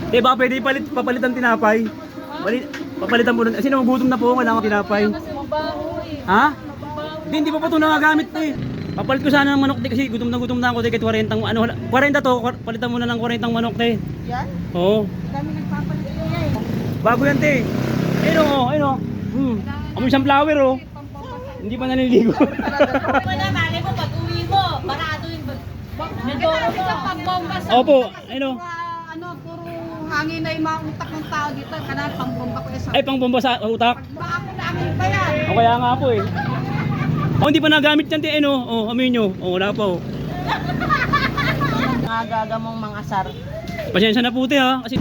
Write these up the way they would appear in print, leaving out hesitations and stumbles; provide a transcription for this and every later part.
Eh baka pwede papalitan tinapay. Papalitan mo nun. Kasi nagugutom na po, wala akong tinapay. Kasi mabaho eh. Ha? Mabaho. Hindi pa ito nagagamit eh. Papalit ko sana ng manok kahit gutom na ako kahit 40 ano 40 to, palitan mo na ng 40 manok Yan? Oo. Dami nagpapalit niya eh. Bago yan ayun. Amoy sunflower oh. Hindi pa naliligo. Wala, mali mo, pag uwi mo, barado yung medoro mo. Pagbomba sa Opo, ayun. ano, puro hangin na yung mga utak ng tao dito. Kanang pangbomba ko isa. Ay pangbomba sa utak. Baka ako namin pa yan. O kaya nga po eh. Hindi pa nagamit yan amoy nyo. Wala pa oh. Mga gagamong mga asar. Pasensya na po ha. Kasi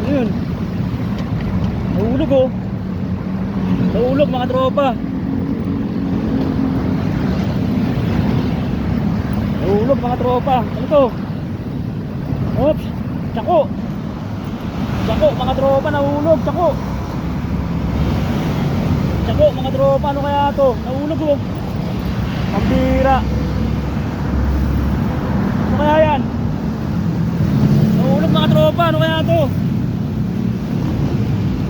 ayun. Nahulog oh. Nahulog mga tropa. Nahulog mga tropa. Ano to? Oops. Tsako. Tsako mga tropa nahulog. Tsako. Tsako mga tropa. Ano kaya to? Nahulog oh. Pambira. Ano kaya yan? Nahulog mga tropa. Ano kaya to?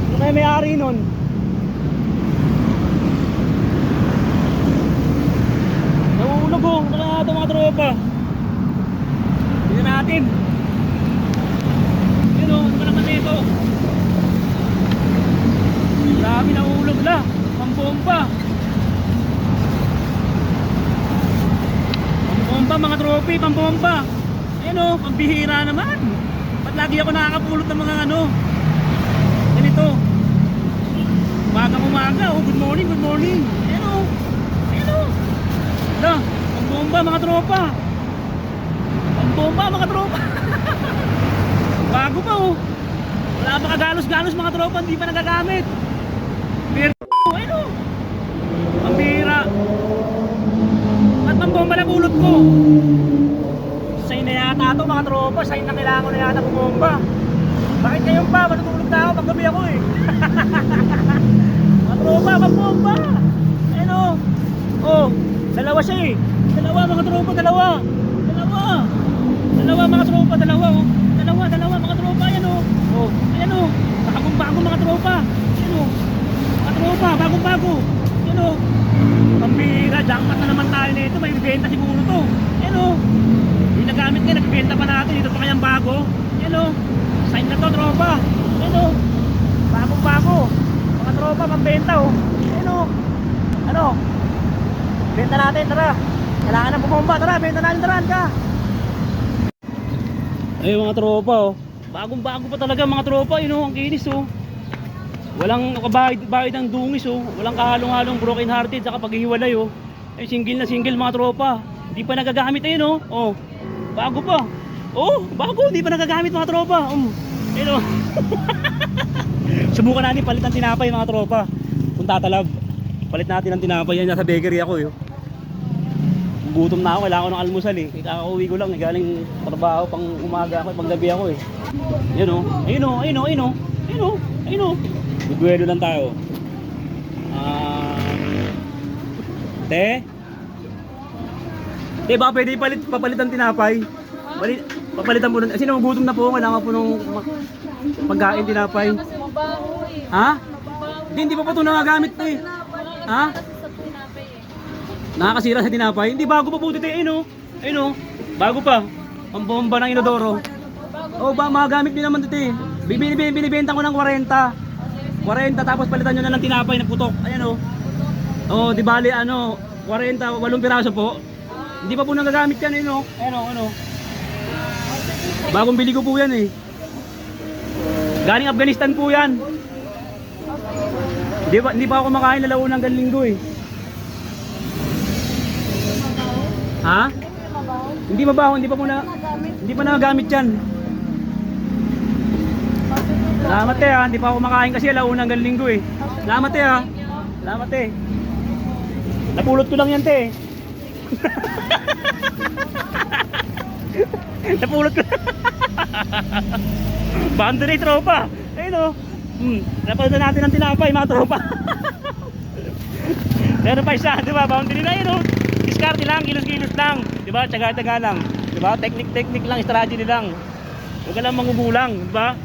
Ano kaya may-ari nun? Nahulog oh. Ano kaya to mga tropa? Tignan natin. Yun oh. Ano ba naman ito? Grabe nahulog na. Pambomba. Pambomba mga tropa. Pambomba. Ayun oh. Pambihira naman. Ba't lagi ako nakakapulot ng mga ano? Ganito. Umaga oh. Good morning, good morning. Ayun oh. Ayun oh. Hala, pambomba mga tropa. Pambomba mga tropa. Bago pa oh. Wala pa kagalos-galos mga tropa, hindi pa nagagamit. Pero ayun oh. Pambira. Ba't pambomba na pulot ko? Sign na yata ito mga tropa. Sign na kailangan ko na yata pambomba. Bakit ngayon pa? Matutulog na ako paggabi ako eh. Mga tropa, pambomba. Ayun oh. Oh, dalawa siya eh. Dalawa mga tropa, dalawa. Dalawa mga tropa, dalawa oh. Dalawa mga tropa, ayan oh. Oh, ayan oh. Bagong-bago mga tropa. Ayan oh. Mga tropa, bagong-bago. Ayan oh. Pambira, jackpot na naman tayo nito. May bibenta siguro to. Ayan oh. Hindi nagamit nga, nagbibenta pa natin. Dito pa kayang bago. Ayan oh. Sign na to tropa. Ayan o. Bagong-bago. Mga tropa, pambenta o. Ayan o. Ano? Benta natin, tara. Kailangan ng pumomba, tara. Benta natin, tara ka. Ayun mga tropa o. Bagong-bago pa talaga mga tropa. Yun o, ang kinis o. Walang kabahid ng dungis o. Walang kahalong-halong broken hearted sa paghihiwalay o. Ay single na single mga tropa. Hindi pa nagagamit ayun o. Oh. Bago pa. Oh, bago, hindi pa nagagamit mga tropa. Ayun oh. Subukan natin palitan tinapay mga tropa. Kung tatalab, palit natin ang tinapay. Yan, nasa bakery ako eh. Gutom na ako, kailangan ko ng almusal eh. Kakauwi ko lang, galing trabaho pang umaga ako, pang gabi ako eh. Ayun oh. Ayun oh, ayun oh, ayun oh. Ayun oh, ayun oh. Bigwelo lang tayo. Te, baka pwede papalitan tinapay. Papalitan po nun. Kasi nagugutom na po, kailangan po nung pagkain tinapay. Kasi mabaho eh. Ha? Mabaho. Hindi pa po ito nagagamit eh. Ha? Sa tinapay. Nakakasira sa tinapay. Hindi, bago pa po ito. Ayun o. Ayun o. Bago pa. Ang bomba ng inodoro. Oh, ba, magamit nyo naman ito eh. Binibenta ko ng 40. 40 tapos palitan nyo na ng tinapay na putok. Ayan o. Oh, di bali ano, 40, 8 piraso po. Hindi pa po nagagamit yan, ayun o. Ayan o, ano. Bagong bili ko po yan eh. Galing Afghanistan po yan. Hindi pa ako kumakain lalaunang linggo eh. Ha? Hindi mabaho, hindi pa nagagamit yan. Salamat eh ha, hindi pa ako kumakain kasi lalaunang linggo eh. Salamat eh ha. Salamat eh. Napulot ko lang yan te. Napulot ko. Bando na yung tropa. Ayun o. Napulot na natin ang tinapay mga tropa. Meron pa isa, di ba? Boundary na yun o. Diskarte lang, kilos-kilos lang. Di ba? Tsaga-tsaga lang. Di ba? Technique lang, strategy lang. Huwag ka lang mangugulang, di ba?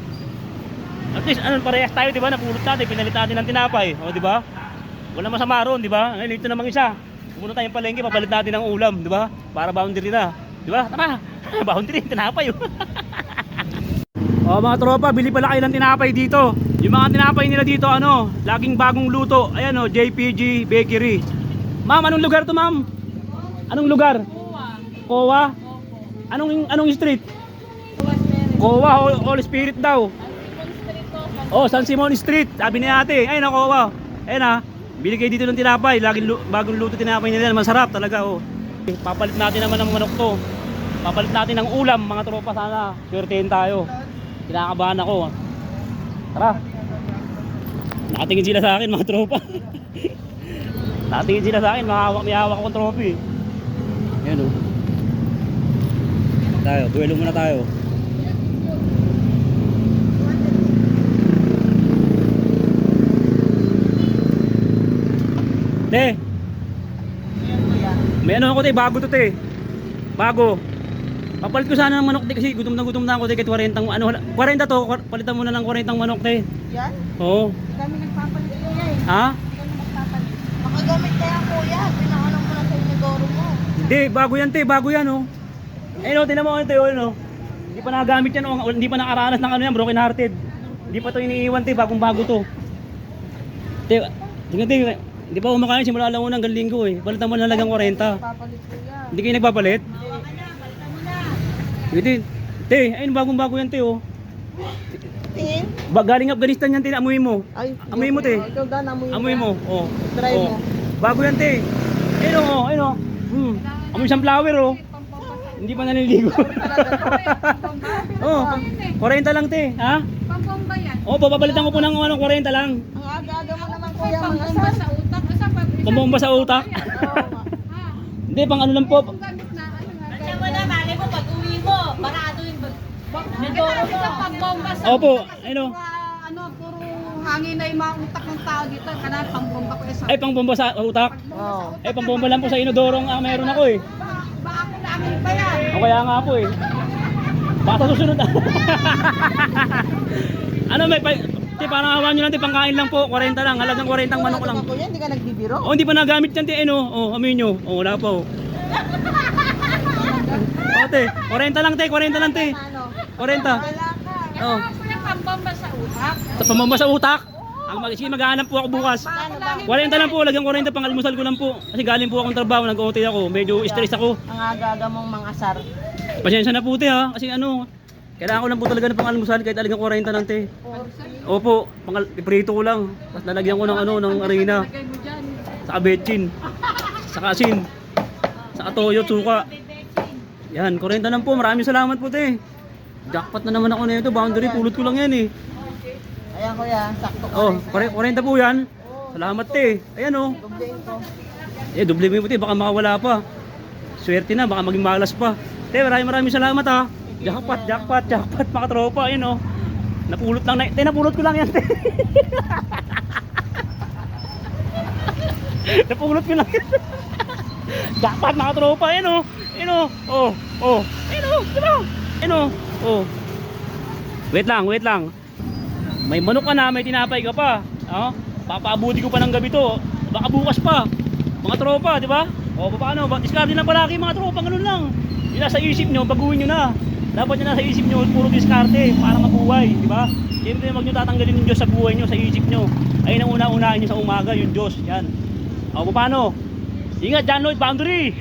At least ano, parehas tayo, di ba? Napulot natin, pinalit natin ng tinapay. O, di ba? Wala masama ron, di ba? Ngayon ito namang isa. Pumunta tayong palengke, papalit natin ng ulam, di ba? Para boundary na. Di ba? Tama. Boundary, tinapay. Oh, mga tropa, bili pala kayo ng tinapay dito. Yung mga tinapay nila dito, ano, laging bagong luto. Ayan oh, JPG Bakery. Ma'am, anong lugar to, ma'am? Anong lugar? Kowa. Anong street? Kowa, All Spirit daw. Oh, San Simon Street. Sabi ni ate. Ayun ako, Kowa. Ayun ah. Bili kayo dito ng tinapay. Laging bagong luto tinapay nila. Masarap talaga oh. Papalit natin naman ng manok to. Papalit natin ng ulam mga tropa sana. Swertein tayo. Kinakabahan ako. Tara. Nakatingin sila sa akin mga tropa. Nakatingin sila sa akin. May hawak akong trophy. Ayan o. Tayo. Duelo muna tayo. Te. May ano ako te. Bago to te. Bago. Papalit ko sana ng manok te kasi gutom na ako te kahit 40 ano 40 to, palitan mo na ng 40 manok te. Yan? Oo. Kami nagpapalit kuya eh. Ha? Kami nagpapalit. Makagamit kaya kuya. Pinakalam mo na sa inodoro mo. Hindi, bago yan te, bago yan oh. Eh no, tinan mo ano te, ano. Hindi pa nagagamit yan oh, hindi pa nakaranas ng ano yan, broken hearted. Hindi pa to iniiwan te, bagong bago to. Te, tingnan te, hindi pa kumakain simula lang unang linggo eh. Palitan mo na lang ng 40. Nagpapalit kuya. Hindi kayo nagpapalit? Hindi. Te, ayun bagong bago yan te oh. Tingin? Galing Afghanistan yan te, amuin mo. Ay. Amuin mo te. Ikaw dan, amuin Amuin mo. Oh. Try Oh. mo. Bago yan te. Ayun oh, ayun oh. Amoy sunflower oh. Hindi pa naliligo. Oh, 40 lang te, ha? Pampomba yan. Oh, papapalitan ko po ng ano 40 lang. Ang aga-aga mo naman kuya. Mga Pampomba sa utak. Asa pa? Pambomba sa utak. Hindi, pang ano lang po. Kung gamit na, ano nga? Alam mo na, mali mo, pag uwi mo, barado yung Medoro mo. Pampomba sa Opo, utak. ano? Ano, puro hangin na yung mga utak ng tao dito. Kaya pampomba ko isa. Ay, pangbomba sa utak. Oo. Ay, pangbomba lang po sa inodorong meron ako eh. Ba ako namin pa yan? O kaya nga po eh. Baka sa susunod. Ano may te, parang awan nyo lang te, pangkain lang po, 40 lang, halagang 40 manok lang. Kuya, hindi ka nagbibiro? Oh, hindi pa nagamit yan te, ano? Oh, amin nyo. Oh, wala pa oh. Oh, te, 40 lang te, 40 lang te. Ano? 40. Wala ka. Oh. Kuya, pampomba sa utak. Sa pamamba sa utak. Sige, maghahanap po ako bukas. 40 lang po, lagyan 40 pang almusal ko lang po. Kasi galing po akong trabaho, nag-OT ako. Medyo stress ako. Ang aga-aga mong mga asar. Pasensya na po te ha. Kasi ano, kailangan ko lang po talaga ng pang almusal kahit talagang 40 lang te. Opo, prito ko lang. Tapos lalagyan ko ng ano, ng arena. Lagay mo dyan. Saka betchin. Saka asin. Saka toyo, suka. Yan, 40 lang po. Maraming salamat po te. Jackpot na naman ako na ito. Boundary, pulot ko lang yan eh. Ayan kuya, sakto ka. Oh, 40 po yan. Salamat te. Ayan oh. Dublein ko. Eh, doble mo te, baka makawala pa. Swerte na, baka maging malas pa. Te, maraming salamat ha. Jackpot mga tropa. Ayan oh. Napulot lang na. Te, napulot ko lang yan te. Napulot ko lang yan. Jackpot mga tropa. Ayan oh. Ayan oh. Oh. Ayan oh. Diba? Ayan oh. Oh. Wait lang. May manok ka na, may tinapay ka pa. Oh, papaabuti ko pa ng gabi to. Baka bukas pa. Mga tropa, di ba? O, paano? Discard lang palagi mga tropa, ganun lang. Yung nasa isip nyo, baguhin nyo na. Dapat yung nasa isip nyo, puro diskarte para mabuhay, di ba? Siyempre, wag nyo tatanggalin yung Diyos sa buhay nyo, sa isip nyo. Ayun ang una-unahin nyo sa umaga, yung Diyos. Yan. O, paano? Ingat, John Lloyd, boundary!